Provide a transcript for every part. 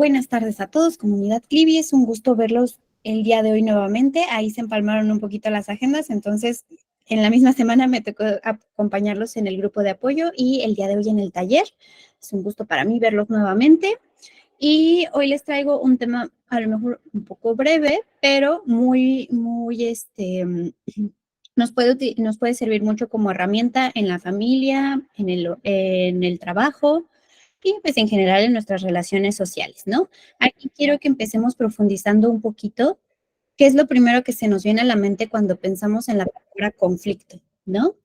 Buenas tardes a todos, comunidad Clivi, es un gusto verlos el día de hoy nuevamente. Ahí se empalmaron un poquito las agendas, entonces en la misma semana me tocó acompañarlos en el grupo de apoyo y el día de hoy en el taller. Es un gusto para mí verlos nuevamente. Y hoy les traigo un tema a lo mejor un poco breve, pero nos puede servir mucho como herramienta en la familia, en el trabajo y pues en general en nuestras relaciones sociales, ¿no? Aquí quiero que empecemos profundizando un poquito qué es lo primero que se nos viene a la mente cuando pensamos en la palabra conflicto, ¿no?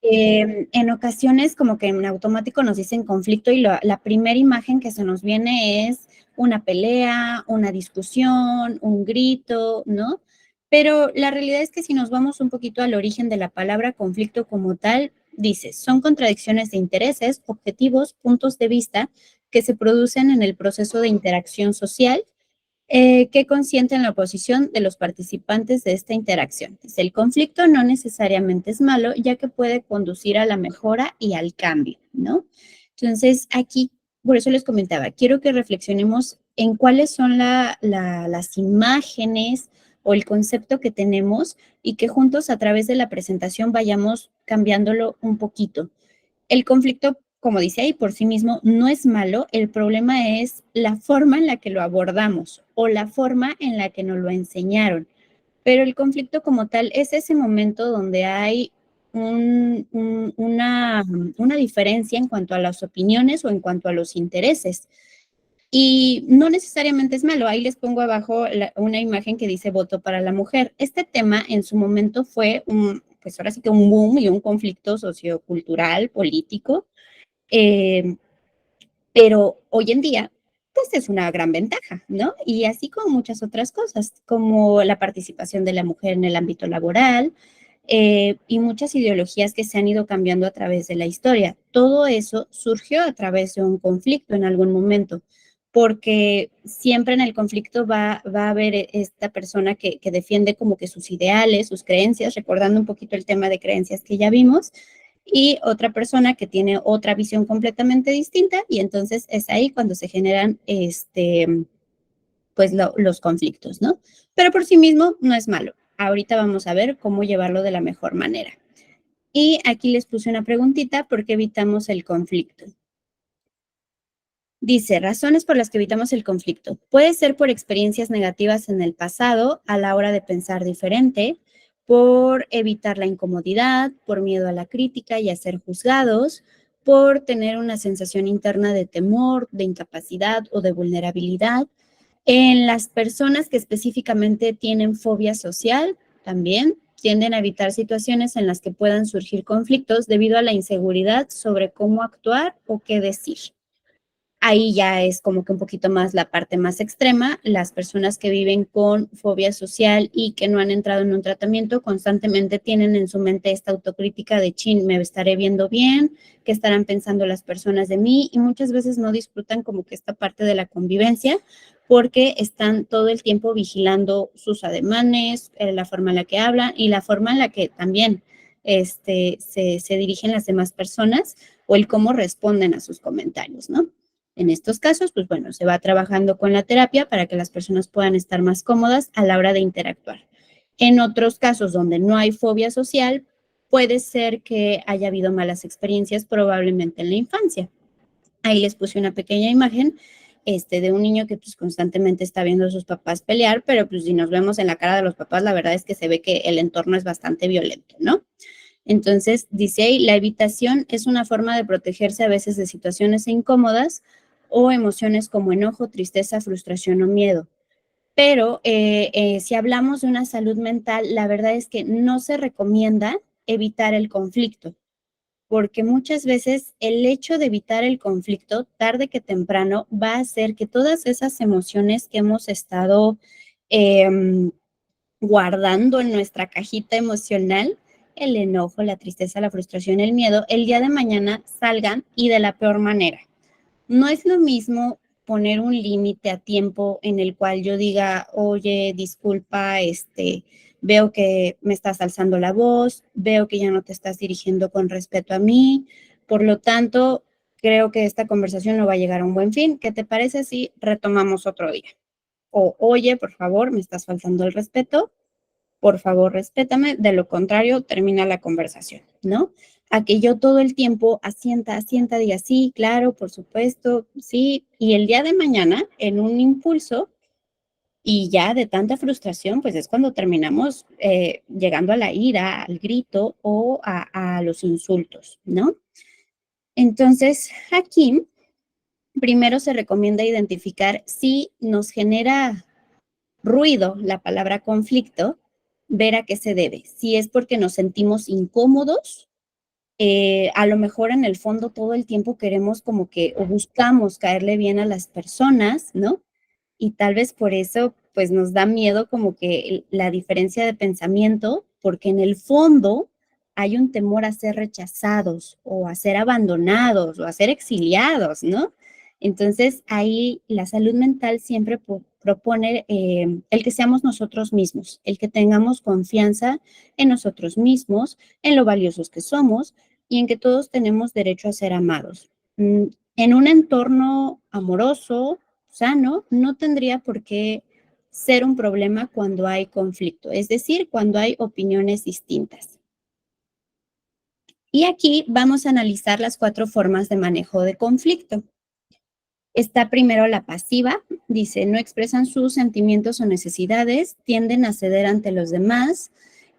En ocasiones como que en automático nos dicen conflicto y la primera imagen que se nos viene es una pelea, una discusión, un grito, ¿no? Pero la realidad es que si nos vamos un poquito al origen de la palabra conflicto como tal, dice, son contradicciones de intereses, objetivos, puntos de vista que se producen en el proceso de interacción social que consiente en la oposición de los participantes de esta interacción. El conflicto no necesariamente es malo, ya que puede conducir a la mejora y al cambio, ¿no? Entonces, aquí, por eso les comentaba, quiero que reflexionemos en cuáles son las imágenes o el concepto que tenemos y que juntos a través de la presentación vayamos cambiándolo un poquito. El conflicto, como dice ahí, por sí mismo no es malo, el problema es la forma en la que lo abordamos o la forma en la que nos lo enseñaron. Pero el conflicto como tal es ese momento donde hay una diferencia en cuanto a las opiniones o en cuanto a los intereses. Y no necesariamente es malo. Ahí les pongo abajo una imagen que dice voto para la mujer. Este tema en su momento fue pues ahora sí que un boom y un conflicto sociocultural, político, eh, pero hoy en día, pues es una gran ventaja, ¿no? Y así como muchas otras cosas, como la participación de la mujer en el ámbito laboral y muchas ideologías que se han ido cambiando a través de la historia. Todo eso surgió a través de un conflicto en algún momento, porque siempre en el conflicto va a haber esta persona que defiende como que sus ideales, sus creencias, recordando un poquito el tema de creencias que ya vimos, y otra persona que tiene otra visión completamente distinta y entonces es ahí cuando se generan pues los conflictos, ¿no? Pero por sí mismo no es malo. Ahorita vamos a ver cómo llevarlo de la mejor manera. Y aquí les puse una preguntita, ¿por qué evitamos el conflicto? Dice, razones por las que evitamos el conflicto. Puede ser por experiencias negativas en el pasado a la hora de pensar diferente, por evitar la incomodidad, por miedo a la crítica y a ser juzgados, por tener una sensación interna de temor, de incapacidad o de vulnerabilidad. En las personas que específicamente tienen fobia social, también tienden a evitar situaciones en las que puedan surgir conflictos debido a la inseguridad sobre cómo actuar o qué decir. Ahí ya es como que un poquito más la parte más extrema. Las personas que viven con fobia social y que no han entrado en un tratamiento constantemente tienen en su mente esta autocrítica de chin, me estaré viendo bien, qué estarán pensando las personas de mí y muchas veces no disfrutan como que esta parte de la convivencia porque están todo el tiempo vigilando sus ademanes, la forma en la que hablan y la forma en la que también se dirigen las demás personas o el cómo responden a sus comentarios, ¿no? En estos casos, pues bueno, se va trabajando con la terapia para que las personas puedan estar más cómodas a la hora de interactuar. En otros casos donde no hay fobia social, puede ser que haya habido malas experiencias probablemente en la infancia. Ahí les puse una pequeña imagen de un niño que pues constantemente está viendo a sus papás pelear, pero pues si nos vemos en la cara de los papás, la verdad es que se ve que el entorno es bastante violento, ¿no? Entonces, dice ahí, la evitación es una forma de protegerse a veces de situaciones incómodas o emociones como enojo, tristeza, frustración o miedo. Pero si hablamos de una salud mental, la verdad es que no se recomienda evitar el conflicto, porque muchas veces el hecho de evitar el conflicto, tarde que temprano, va a hacer que todas esas emociones que hemos estado eh, guardando en nuestra cajita emocional, el enojo, la tristeza, la frustración, el miedo, el día de mañana salgan y de la peor manera. No es lo mismo poner un límite a tiempo en el cual yo diga, oye, disculpa, veo que me estás alzando la voz, veo que ya no te estás dirigiendo con respeto a mí, por lo tanto, creo que esta conversación no va a llegar a un buen fin. ¿Qué te parece si retomamos otro día? O, oye, por favor, me estás faltando el respeto, por favor, respétame, de lo contrario, termina la conversación, ¿no? A que yo todo el tiempo asienta, diga, sí, claro, por supuesto, sí, y el día de mañana, en un impulso, y ya de tanta frustración, pues es cuando terminamos llegando a la ira, al grito o a los insultos, ¿no? Entonces, aquí primero se recomienda identificar si nos genera ruido la palabra conflicto, ver a qué se debe. Si es porque nos sentimos incómodos, a lo mejor en el fondo todo el tiempo queremos como que o buscamos caerle bien a las personas, ¿no? Y tal vez por eso, pues nos da miedo como que la diferencia de pensamiento, porque en el fondo hay un temor a ser rechazados o a ser abandonados o a ser exiliados, ¿no? Entonces ahí la salud mental siempre propone el que seamos nosotros mismos, el que tengamos confianza en nosotros mismos, en lo valiosos que somos y en que todos tenemos derecho a ser amados. En un entorno amoroso, sano, no tendría por qué ser un problema cuando hay conflicto, es decir, cuando hay opiniones distintas. Y aquí vamos a analizar las 4 formas de manejo de conflicto. Está primero la pasiva, dice, no expresan sus sentimientos o necesidades, tienden a ceder ante los demás,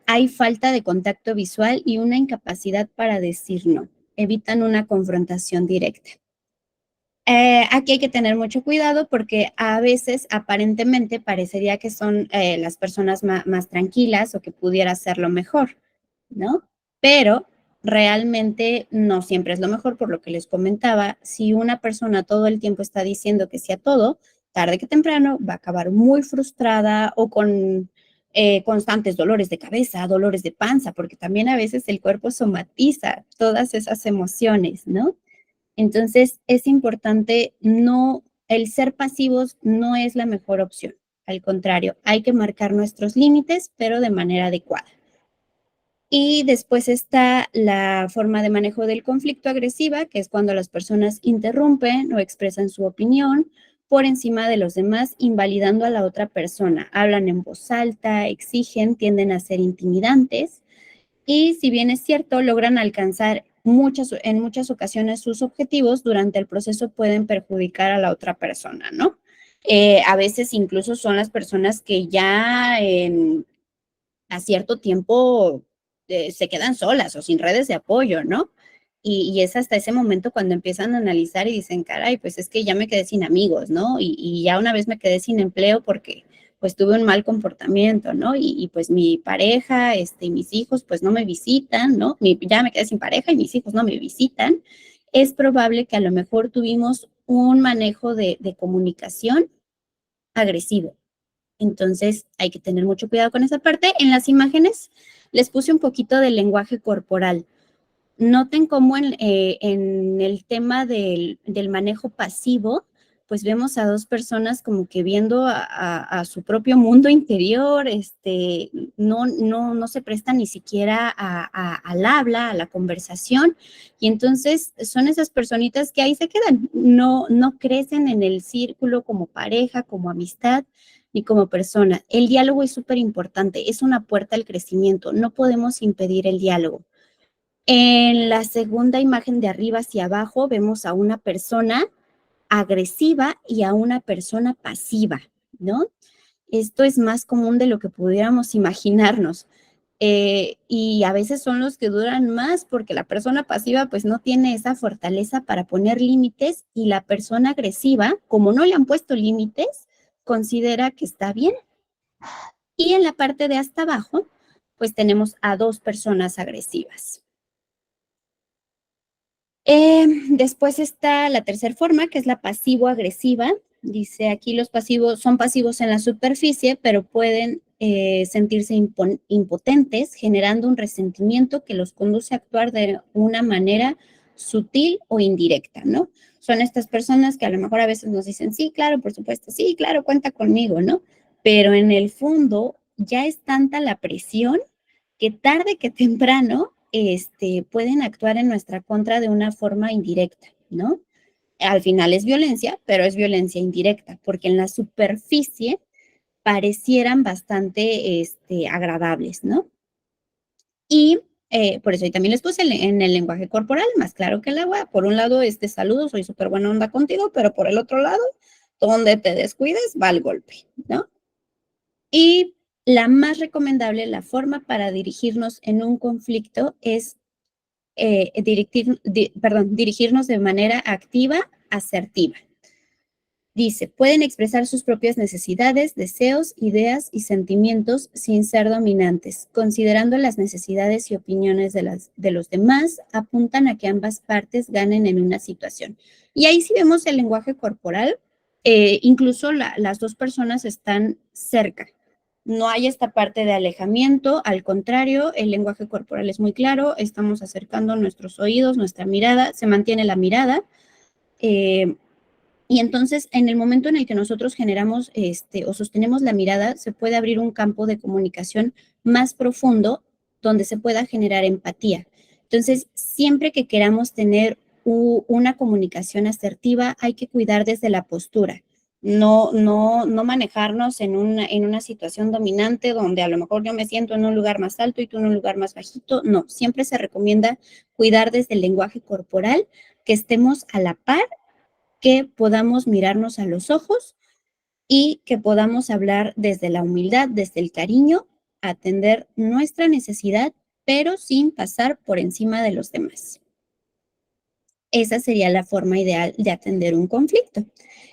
hay falta de contacto visual y una incapacidad para decir no, evitan una confrontación directa. Aquí hay que tener mucho cuidado porque a veces aparentemente parecería que son las personas más tranquilas o que pudiera ser lo mejor, ¿no? Pero realmente no siempre es lo mejor, por lo que les comentaba. Si una persona todo el tiempo está diciendo que sí a todo, tarde que temprano va a acabar muy frustrada o con constantes dolores de cabeza, dolores de panza, porque también a veces el cuerpo somatiza todas esas emociones, ¿no? Entonces, es importante el ser pasivos no es la mejor opción. Al contrario, hay que marcar nuestros límites, pero de manera adecuada. Y después está la forma de manejo del conflicto agresiva, que es cuando las personas interrumpen o expresan su opinión por encima de los demás, invalidando a la otra persona. Hablan en voz alta, exigen, tienden a ser intimidantes y si bien es cierto, logran alcanzar en muchas ocasiones sus objetivos, durante el proceso pueden perjudicar a la otra persona, ¿no? A veces incluso son las personas que ya a cierto tiempo se quedan solas o sin redes de apoyo, ¿no? Y es hasta ese momento cuando empiezan a analizar y dicen, caray, pues es que ya me quedé sin amigos, ¿no? Y ya una vez me quedé sin empleo porque pues tuve un mal comportamiento, ¿no? Y pues mi pareja, y mis hijos pues no me visitan, ¿no? Ya me quedé sin pareja y mis hijos no me visitan. Es probable que a lo mejor tuvimos un manejo de comunicación agresivo. Entonces hay que tener mucho cuidado con esa parte. En las imágenes les puse un poquito de lenguaje corporal. Noten cómo en el tema del manejo pasivo, pues vemos a 2 personas como que viendo a su propio mundo interior, no se prestan ni siquiera al habla, a la conversación, y entonces son esas personitas que ahí se quedan, no crecen en el círculo como pareja, como amistad, ni como persona. El diálogo es súper importante, es una puerta al crecimiento, no podemos impedir el diálogo. En la segunda imagen de arriba hacia abajo vemos a una persona agresiva y a una persona pasiva, ¿no? Esto es más común de lo que pudiéramos imaginarnos. Y a veces son los que duran más porque la persona pasiva pues no tiene esa fortaleza para poner límites y la persona agresiva, como no le han puesto límites, considera que está bien. Y en la parte de hasta abajo, pues tenemos a 2 personas agresivas. Después está la tercera forma, que es la pasivo-agresiva. Dice aquí los pasivos son pasivos en la superficie, pero pueden sentirse impotentes, generando un resentimiento que los conduce a actuar de una manera sutil o indirecta, ¿no? Son estas personas que a lo mejor a veces nos dicen, sí, claro, por supuesto, sí, claro, cuenta conmigo, ¿no? Pero en el fondo ya es tanta la presión que tarde que temprano pueden actuar en nuestra contra de una forma indirecta, ¿no? Al final es violencia, pero es violencia indirecta, porque en la superficie parecieran bastante agradables, ¿no? Y por eso, y también les puse en el lenguaje corporal, más claro que el agua. Por un lado, saludo, soy súper buena onda contigo, pero por el otro lado, donde te descuides, va el golpe, ¿no? Y la más recomendable, la forma para dirigirnos en un conflicto es dirigirnos de manera activa, asertiva. Dice, pueden expresar sus propias necesidades, deseos, ideas y sentimientos sin ser dominantes. Considerando las necesidades y opiniones de los demás, apuntan a que ambas partes ganen en una situación. Y ahí sí vemos el lenguaje corporal, incluso las dos personas están cerca. No hay esta parte de alejamiento, al contrario, el lenguaje corporal es muy claro, estamos acercando nuestros oídos, nuestra mirada, se mantiene la mirada. Y entonces, en el momento en el que nosotros generamos o sostenemos la mirada, se puede abrir un campo de comunicación más profundo donde se pueda generar empatía. Entonces, siempre que queramos tener una comunicación asertiva, hay que cuidar desde la postura. No manejarnos en una situación dominante donde a lo mejor yo me siento en un lugar más alto y tú en un lugar más bajito. No, siempre se recomienda cuidar desde el lenguaje corporal, que estemos a la par, que podamos mirarnos a los ojos y que podamos hablar desde la humildad, desde el cariño, atender nuestra necesidad, pero sin pasar por encima de los demás. Esa sería la forma ideal de atender un conflicto.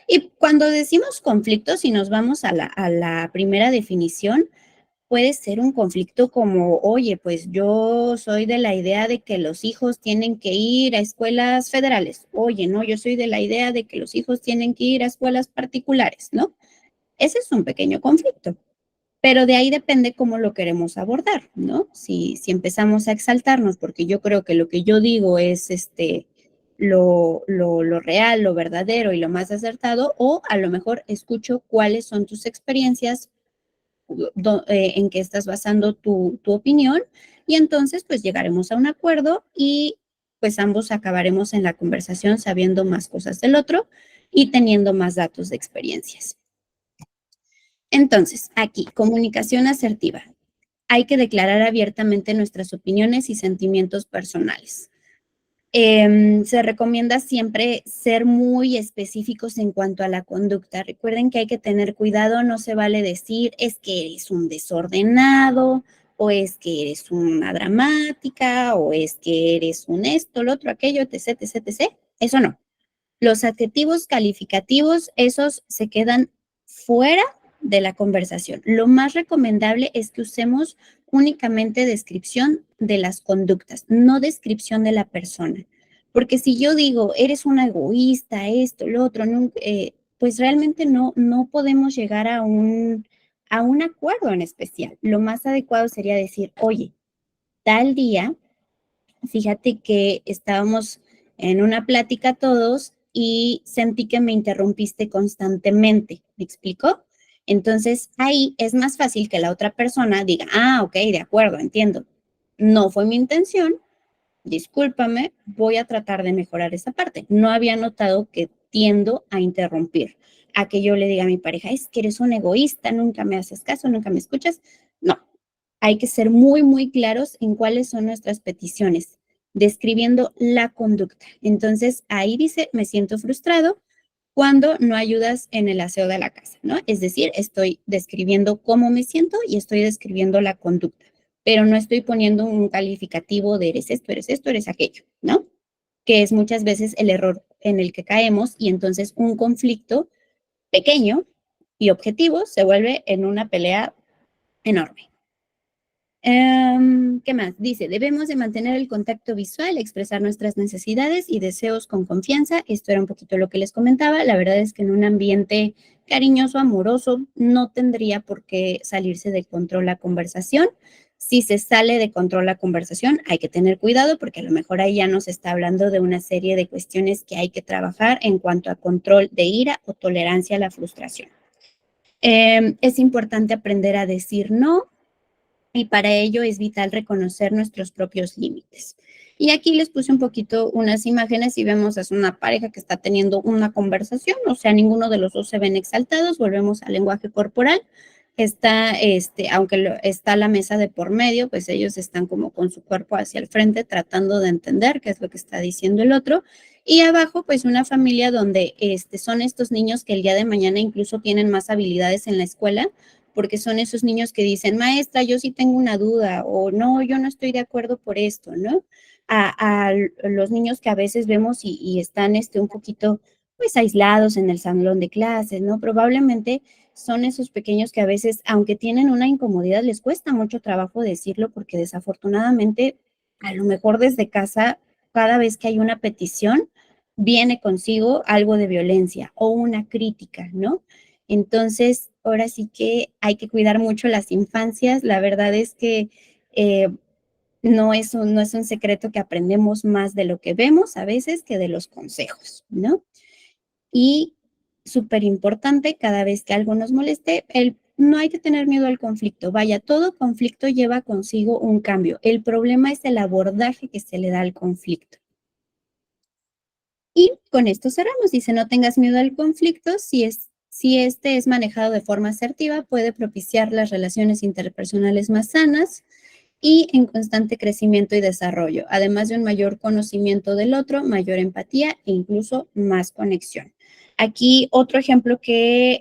Y cuando decimos conflicto, si nos vamos a la primera definición, puede ser un conflicto como, oye, pues yo soy de la idea de que los hijos tienen que ir a escuelas federales. Oye, no, yo soy de la idea de que los hijos tienen que ir a escuelas particulares, ¿no? Ese es un pequeño conflicto, pero de ahí depende cómo lo queremos abordar, ¿no? Si empezamos a exaltarnos, porque yo creo que lo que yo digo es lo real, lo verdadero y lo más acertado, o a lo mejor escucho cuáles son tus experiencias, en qué estás basando tu opinión, y entonces pues llegaremos a un acuerdo y pues ambos acabaremos en la conversación sabiendo más cosas del otro y teniendo más datos de experiencias. Entonces, aquí, comunicación asertiva. Hay que declarar abiertamente nuestras opiniones y sentimientos personales. Se recomienda siempre ser muy específicos en cuanto a la conducta. Recuerden que hay que tener cuidado, no se vale decir es que eres un desordenado, o es que eres una dramática, o es que eres un esto, lo otro, aquello, etc, etc, etc. Eso no. Los adjetivos calificativos, esos se quedan fuera de la conversación. Lo más recomendable es que usemos únicamente descripción de las conductas, no descripción de la persona. Porque si yo digo, eres una egoísta, esto, lo otro, no, pues realmente no podemos llegar a un acuerdo en especial. Lo más adecuado sería decir, oye, tal día, fíjate que estábamos en una plática todos y sentí que me interrumpiste constantemente. ¿Me explicó? Entonces, ahí es más fácil que la otra persona diga, ah, ok, de acuerdo, entiendo. No fue mi intención, discúlpame, voy a tratar de mejorar esa parte. No había notado que tiendo a interrumpir, a que yo le diga a mi pareja, es que eres un egoísta, nunca me haces caso, nunca me escuchas. No, hay que ser muy, muy claros en cuáles son nuestras peticiones, describiendo la conducta. Entonces, ahí dice, me siento frustrado cuando no ayudas en el aseo de la casa, ¿no? Es decir, estoy describiendo cómo me siento y estoy describiendo la conducta, pero no estoy poniendo un calificativo de eres esto, eres aquello, ¿no? Que es muchas veces el error en el que caemos, y entonces un conflicto pequeño y objetivo se vuelve en una pelea enorme. ¿Qué más? Dice, debemos de mantener el contacto visual, expresar nuestras necesidades y deseos con confianza. Esto era un poquito lo que les comentaba. La verdad es que en un ambiente cariñoso, amoroso, no tendría por qué salirse de control la conversación. Si se sale de control la conversación, hay que tener cuidado, porque a lo mejor ahí ya nos está hablando de una serie de cuestiones que hay que trabajar en cuanto a control de ira o tolerancia a la frustración. Es importante aprender a decir no, y para ello es vital reconocer nuestros propios límites. Y aquí les puse un poquito unas imágenes y vemos es una pareja que está teniendo una conversación, o sea, ninguno de los dos se ven exaltados, volvemos al lenguaje corporal. Está, aunque está la mesa de por medio, pues ellos están como con su cuerpo hacia el frente tratando de entender qué es lo que está diciendo el otro. Y abajo, pues una familia donde son estos niños que el día de mañana incluso tienen más habilidades en la escuela, porque son esos niños que dicen, maestra, yo sí tengo una duda, o no, yo no estoy de acuerdo por esto, ¿no? A los niños que a veces vemos y están un poquito pues aislados en el salón de clases, ¿no? Probablemente son esos pequeños que a veces, aunque tienen una incomodidad, les cuesta mucho trabajo decirlo porque desafortunadamente, a lo mejor desde casa, cada vez que hay una petición, viene consigo algo de violencia o una crítica, ¿no? Entonces, ahora sí que hay que cuidar mucho las infancias. La verdad es que eh, no es un secreto que aprendemos más de lo que vemos a veces que de los consejos, ¿no? Y súper importante, cada vez que algo nos moleste, no hay que tener miedo al conflicto. Vaya, todo conflicto lleva consigo un cambio. El problema es el abordaje que se le da al conflicto. Y con esto cerramos. Dice, no tengas miedo al conflicto. Si este es manejado de forma asertiva, puede propiciar las relaciones interpersonales más sanas y en constante crecimiento y desarrollo, además de un mayor conocimiento del otro, mayor empatía e incluso más conexión. Aquí otro ejemplo que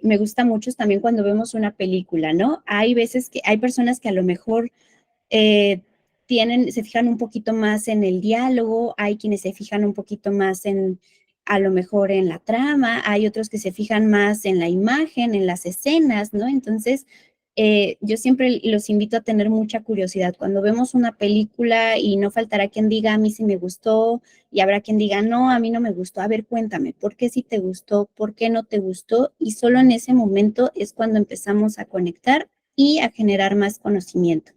me gusta mucho es también cuando vemos una película, ¿no? Hay veces que hay personas que a lo mejor eh, se fijan un poquito más en el diálogo, hay quienes se fijan un poquito más a lo mejor en la trama, hay otros que se fijan más en la imagen, en las escenas, ¿no? Entonces, yo siempre los invito a tener mucha curiosidad. Cuando vemos una película y no faltará quien diga, a mí sí me gustó, y habrá quien diga, no, a mí no me gustó. A ver, cuéntame, ¿por qué sí te gustó? ¿Por qué no te gustó? Y solo en ese momento es cuando empezamos a conectar y a generar más conocimiento.